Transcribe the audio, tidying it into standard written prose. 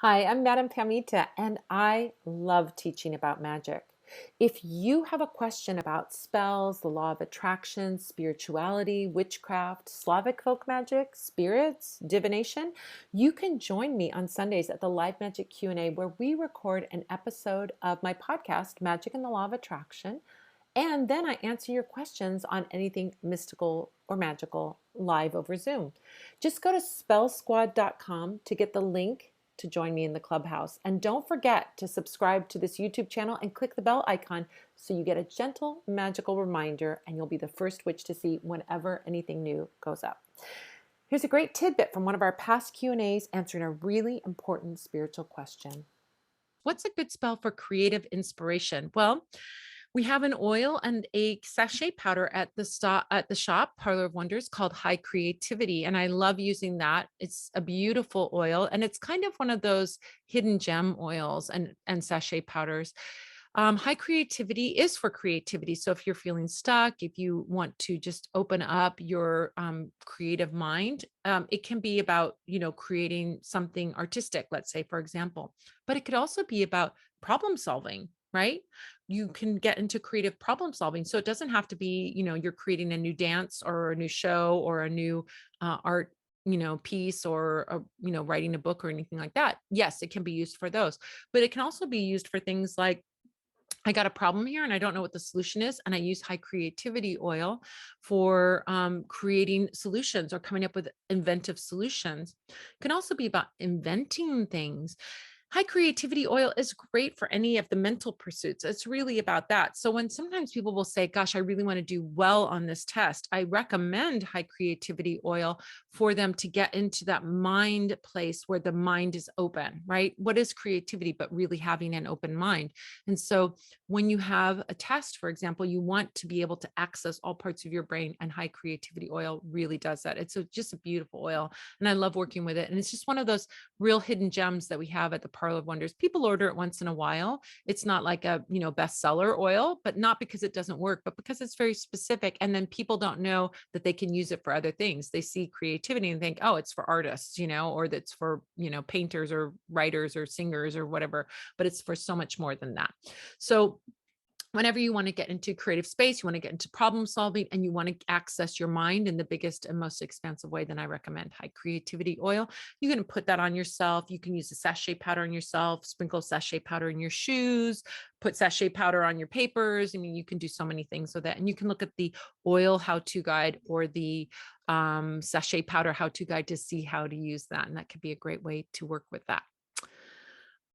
Hi, I'm Madame Pamita, and I love teaching about magic. If you have a question about spells, the law of attraction, spirituality, witchcraft, Slavic folk magic, spirits, divination, you can join me on Sundays at the Live Magic Q&A where we record an episode of my podcast, Magic and the Law of Attraction, and then I answer your questions on anything mystical or magical live over Zoom. Just go to spellsquad.com to get the link to join me in the clubhouse. And don't forget to subscribe to this YouTube channel and click the bell icon so you get a gentle, magical reminder and you'll be the first witch to see whenever anything new goes up. Here's a great tidbit from one of our past Q&As answering a really important spiritual question. What's a good spell for creative inspiration? Well, we have an oil and a sachet powder at the shop Parlor of Wonders called High Creativity, and I love using that. It's a beautiful oil, and it's kind of one of those hidden gem oils and sachet powders. High Creativity is for creativity. So if you're feeling stuck, if you want to just open up your creative mind, it can be about creating something artistic. Let's say, for example, but it could also be about problem solving, right? You can get into creative problem solving. So it doesn't have to be, you're creating a new dance or a new show or a new art, piece or, writing a book or anything like that. Yes, it can be used for those, but it can also be used for things like I got a problem here and I don't know what the solution is. And I use high creativity oil for creating solutions or coming up with inventive solutions. It can also be about inventing things. High creativity oil is great for any of the mental pursuits. It's really about that. So when sometimes people will say, gosh, I really want to do well on this test, I recommend high creativity oil for them to get into that mind place where the mind is open, right? What is creativity, but really having an open mind? And so when you have a test, for example, you want to be able to access all parts of your brain, and high creativity oil really does that. It's just a beautiful oil, and I love working with it. And it's just one of those real hidden gems that we have at the Parlor of Wonders. People order it once in a while. It's not like a, bestseller oil, but not because it doesn't work, but because it's very specific. And then people don't know that they can use it for other things. They see creativity and think, oh, it's for artists, or that's for, painters or writers or singers or whatever, but it's for so much more than that. So whenever you want to get into creative space, you want to get into problem solving, and you want to access your mind in the biggest and most expansive way, then I recommend high creativity oil. You can put that on yourself. You can use a sachet powder on yourself, sprinkle sachet powder in your shoes, put sachet powder on your papers. I mean, you can do so many things with that. And you can look at the oil how-to guide or the sachet powder how-to guide to see how to use that. And that could be a great way to work with that.